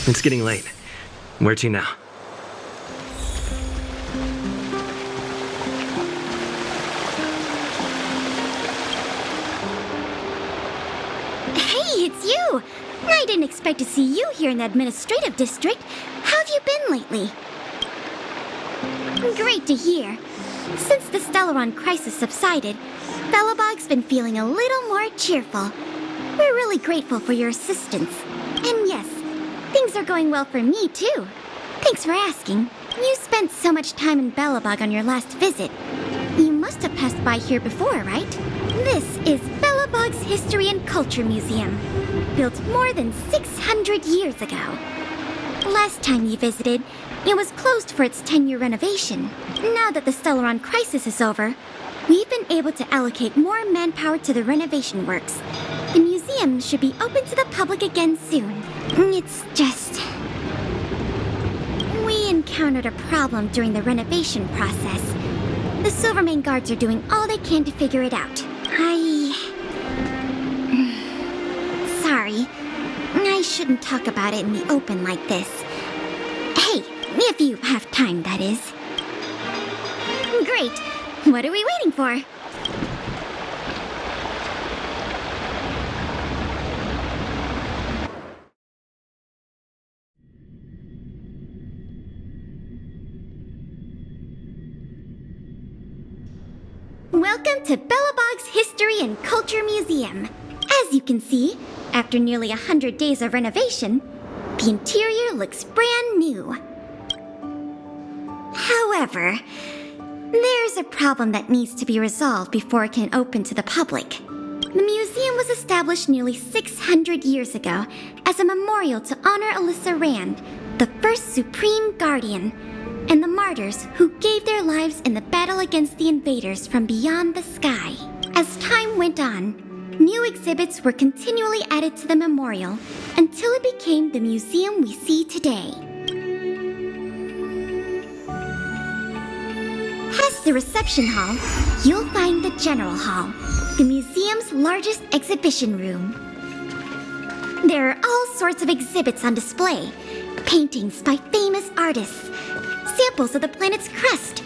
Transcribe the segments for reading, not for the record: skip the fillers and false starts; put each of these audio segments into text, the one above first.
It's getting late. Where to now? Hey, it's you! I didn't expect to see you here in the administrative district. How have you been lately? Great to hear. Since the Stellaron crisis subsided, Belobog's been feeling a little more cheerful. We're really grateful for your assistance. And yes, things are going well for me, too. Thanks for asking. You spent so much time in Belobog on your last visit. You must have passed by here before, right? This is Belobog's History and Culture Museum, built more than 600 years ago. Last time you visited, it was closed for its 10-year renovation. Now that the Stellaron crisis is over, we've been able to allocate more manpower to the renovation works. The museum should be open to the public again soon. It's just... we encountered a problem during the renovation process. The Silvermane guards are doing all they can to figure it out. Sorry. I shouldn't talk about it in the open like this. Hey, if you have time, that is. Great. What are we waiting for? Welcome to Belobog's History and Culture Museum. As you can see, after nearly 100 days of renovation, the interior looks brand new. However, there's a problem that needs to be resolved before it can open to the public. The museum was established nearly 600 years ago as a memorial to honor Alyssa Rand, the first Supreme Guardian, and the martyrs who gave their lives in the battle against the invaders from beyond the sky. As time went on, new exhibits were continually added to the memorial until it became the museum we see today. Past the reception hall, you'll find the General Hall, the museum's largest exhibition room. There are all sorts of exhibits on display, paintings by famous artists, samples of the planet's crust.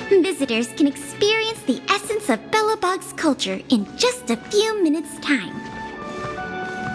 Visitors can experience the essence of Belobog's culture in just a few minutes' time.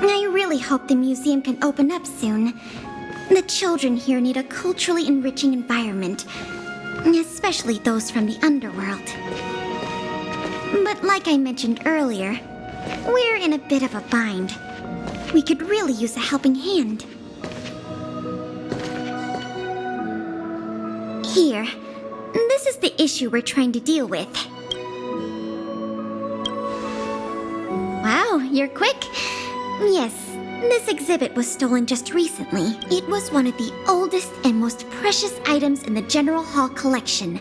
I really hope the museum can open up soon. The children here need a culturally enriching environment, especially those from the underworld. But like I mentioned earlier, we're in a bit of a bind. We could really use a helping hand. Here, this is the issue we're trying to deal with. Wow, you're quick. Yes, this exhibit was stolen just recently. It was one of the oldest and most precious items in the General Hall collection,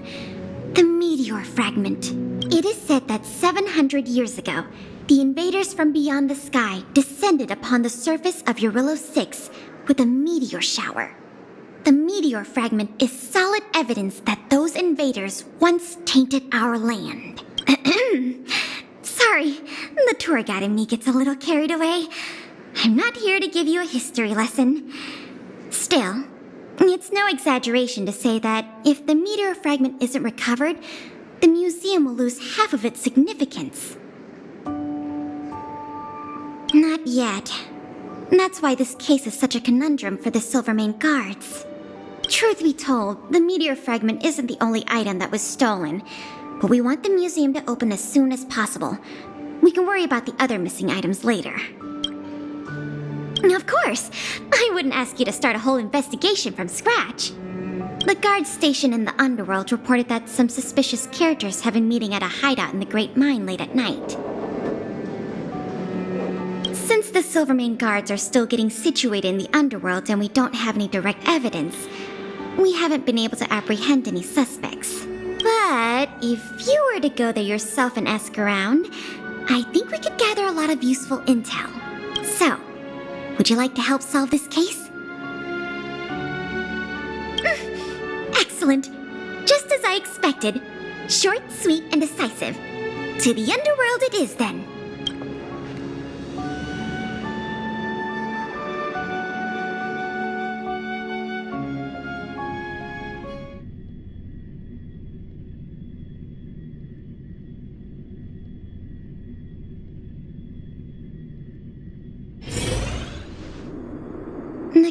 the meteor fragment. It is said that 700 years ago, the invaders from beyond the sky descended upon the surface of Eurillo 6 with a meteor shower. The meteor fragment is solid evidence that those invaders once tainted our land. Sorry, the tour guide in me gets a little carried away. I'm not here to give you a history lesson. Still, it's no exaggeration to say that if the meteor fragment isn't recovered, the museum will lose half of its significance. Not yet. That's why this case is such a conundrum for the Silvermane guards. Truth be told, the meteor fragment isn't the only item that was stolen, but we want the museum to open as soon as possible. We can worry about the other missing items later. Of course! I wouldn't ask you to start a whole investigation from scratch. The guards stationed in the underworld reported that some suspicious characters have been meeting at a hideout in the Great Mine late at night. Since the Silvermane guards are still getting situated in the underworld and we don't have any direct evidence, we haven't been able to apprehend any suspects. But if you were to go there yourself and ask around, I think we could gather a lot of useful intel. So, would you like to help solve this case? Excellent. Just as I expected. Short, sweet, and decisive. To the underworld it is then.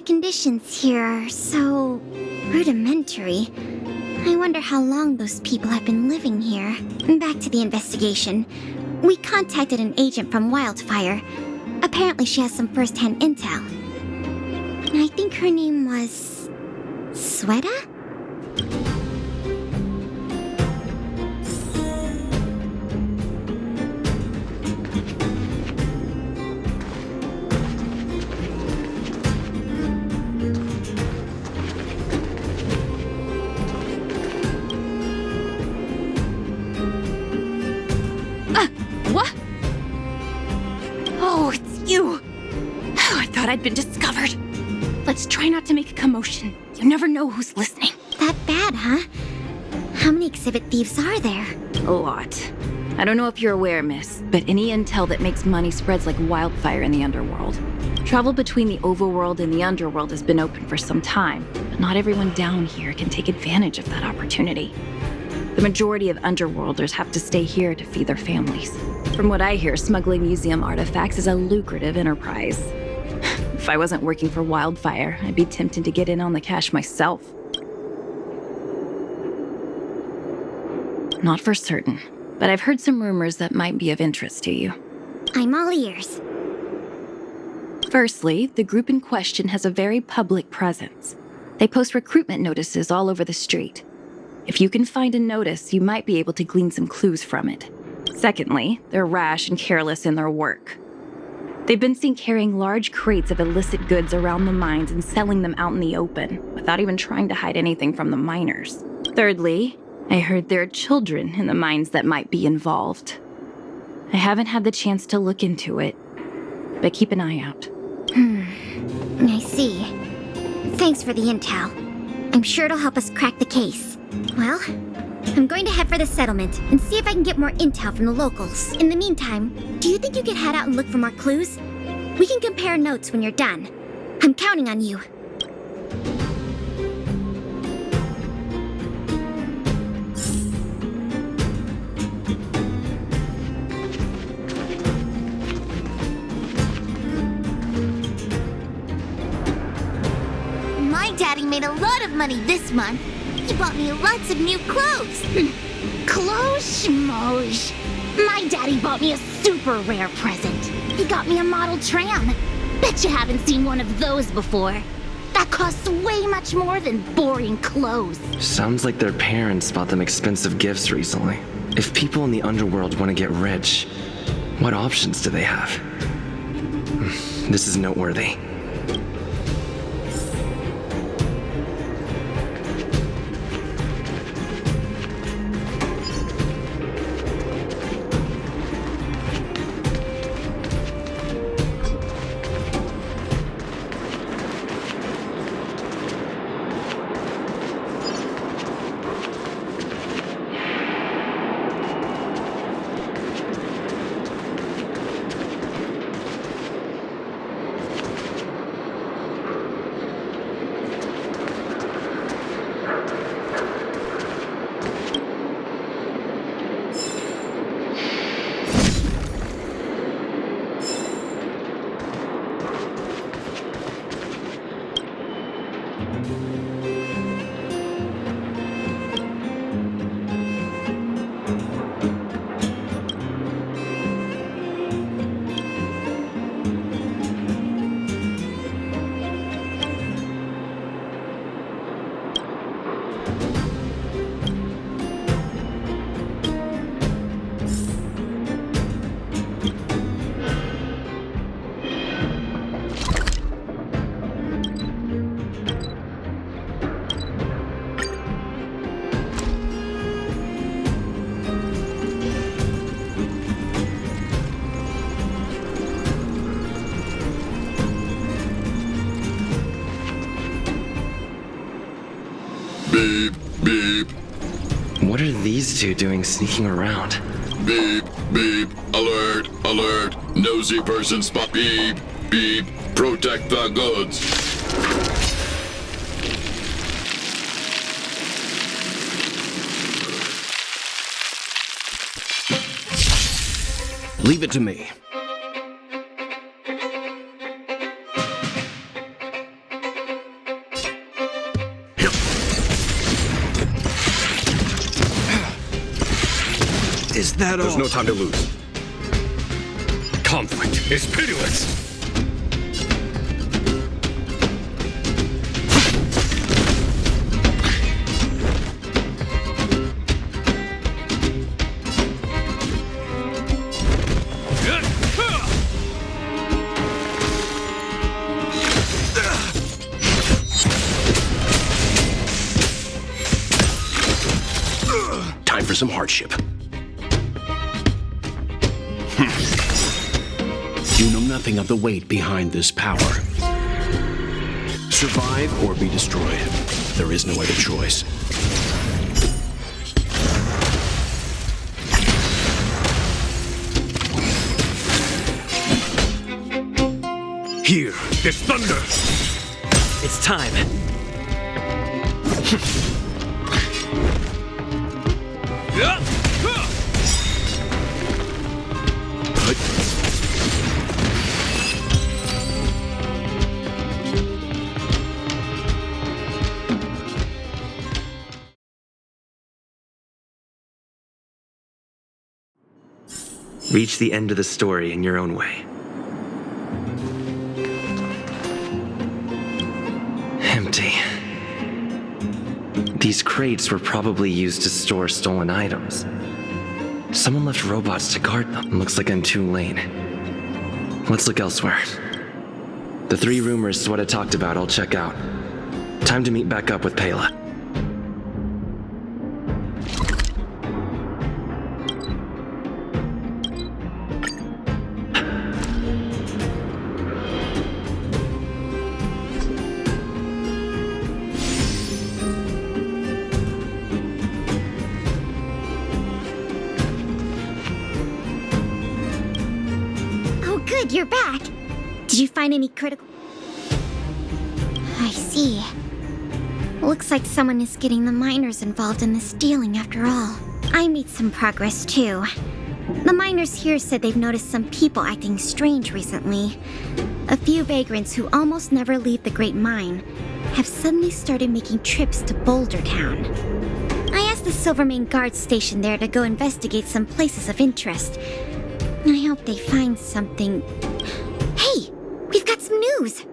conditions here are so rudimentary. I wonder how long those people have been living here. Back to the investigation. We contacted an agent from Wildfire. Apparently she has some first-hand intel. I think her name was... Sweta? What? Oh, it's you! Oh, I thought I'd been discovered. Let's try not to make a commotion. You never know who's listening. That bad, huh? How many exhibit thieves are there? A lot. I don't know if you're aware, miss, but any intel that makes money spreads like wildfire in the underworld. Travel between the overworld and the underworld has been open for some time, but not everyone down here can take advantage of that opportunity. The majority of underworlders have to stay here to feed their families. From what I hear, smuggling museum artifacts is a lucrative enterprise. If I wasn't working for Wildfire, I'd be tempted to get in on the cash myself. Not for certain, but I've heard some rumors that might be of interest to you. I'm all ears. Firstly, the group in question has a very public presence. They post recruitment notices all over the street. If you can find a notice, you might be able to glean some clues from it. Secondly, they're rash and careless in their work. They've been seen carrying large crates of illicit goods around the mines and selling them out in the open, without even trying to hide anything from the miners. Thirdly, I heard there are children in the mines that might be involved. I haven't had the chance to look into it, but keep an eye out. I see. Thanks for the intel. I'm sure it'll help us crack the case. Well, I'm going to head for the settlement and see if I can get more intel from the locals. In the meantime, do you think you could head out and look for more clues? We can compare notes when you're done. I'm counting on you. My daddy made a lot of money this month. He bought me lots of new clothes. Clothes, schmoes. My daddy bought me a super rare present. He got me a model tram. Bet you haven't seen one of those before. That costs way much more than boring clothes. Sounds like their parents bought them expensive gifts recently. If people in the underworld want to get rich, what options do they have? This is noteworthy. Beep, beep. What are these two doing sneaking around? Beep, beep. Alert, alert. Nosy person spot. Beep, beep. Protect the goods. Leave it to me. Is that all? There's no time to lose. Conflict is pitiless! Time for some hardship. You know nothing of the weight behind this power. Survive or be destroyed. There is no other choice. Hear this thunder! It's time. Reach the end of the story in your own way. Empty. These crates were probably used to store stolen items. Someone left robots to guard them. Looks like I'm too late. Let's look elsewhere. The 3 rumors Sweater talked about, I'll check out. Time to meet back up with Pela. Good, you're back. Did you find any critical... I see. Looks like someone is getting the miners involved in the stealing after all. I made some progress too. The miners here said they've noticed some people acting strange recently. A few vagrants who almost never leave the Great Mine have suddenly started making trips to Boulder Town. I asked the Silvermane guard station there to go investigate some places of interest. I hope they find something. Hey! We've got some news!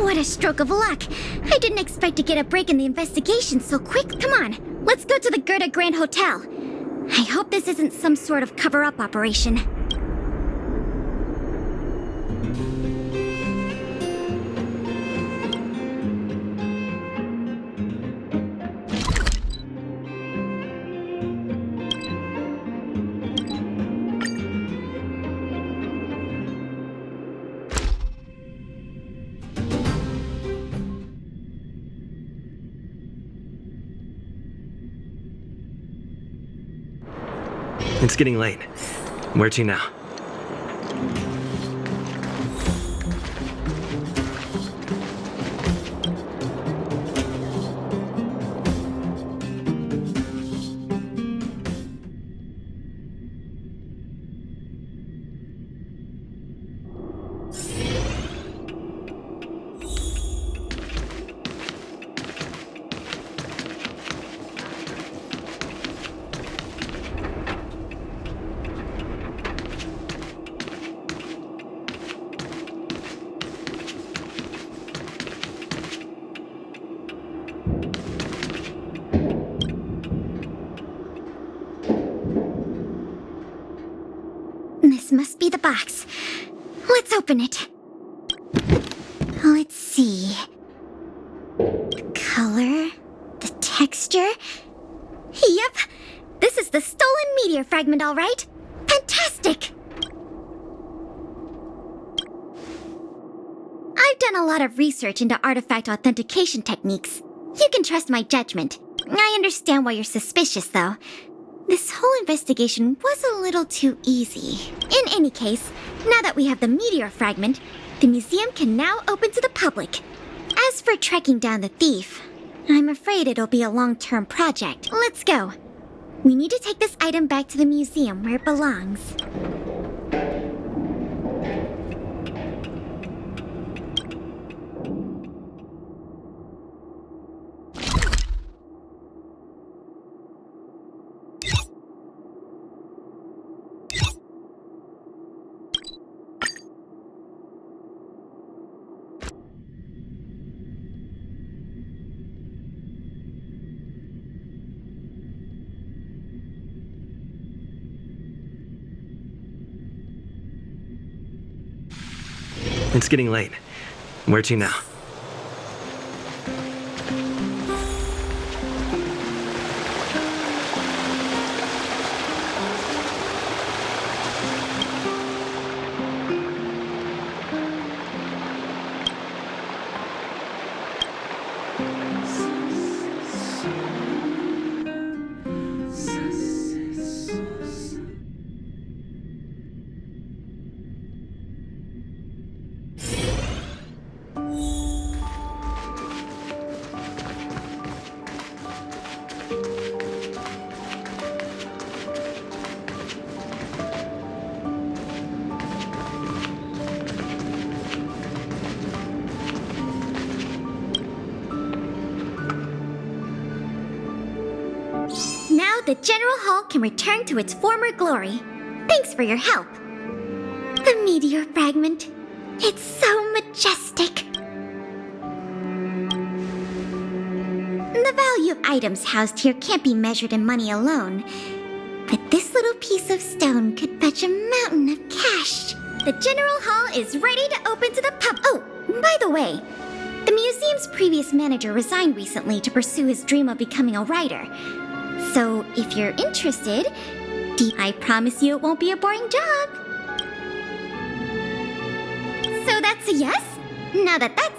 What a stroke of luck! I didn't expect to get a break in the investigation so quick. Come on, let's go to the Gerda Grand Hotel. I hope this isn't some sort of cover-up operation. It's getting late. Where to now? This must be the box. Let's open it. Let's see. The color, the texture. Yep, this is the stolen meteor fragment, all right. Fantastic! I've done a lot of research into artifact authentication techniques. You can trust my judgment. I understand why you're suspicious, though. This whole investigation was a little too easy. In any case, now that we have the meteor fragment, the museum can now open to the public. As for tracking down the thief, I'm afraid it'll be a long-term project. Let's go. We need to take this item back to the museum where it belongs. It's getting late. Where to now? Now the General Hall can return to its former glory. Thanks for your help. The meteor fragment. It's so majestic. The value of items housed here can't be measured in money alone. But this little piece of stone could fetch a mountain of cash. The General Hall is ready to open to the pub. Oh, by the way, the museum's previous manager resigned recently to pursue his dream of becoming a writer. So, if you're interested, I promise you it won't be a boring job. So that's a yes? Now that that's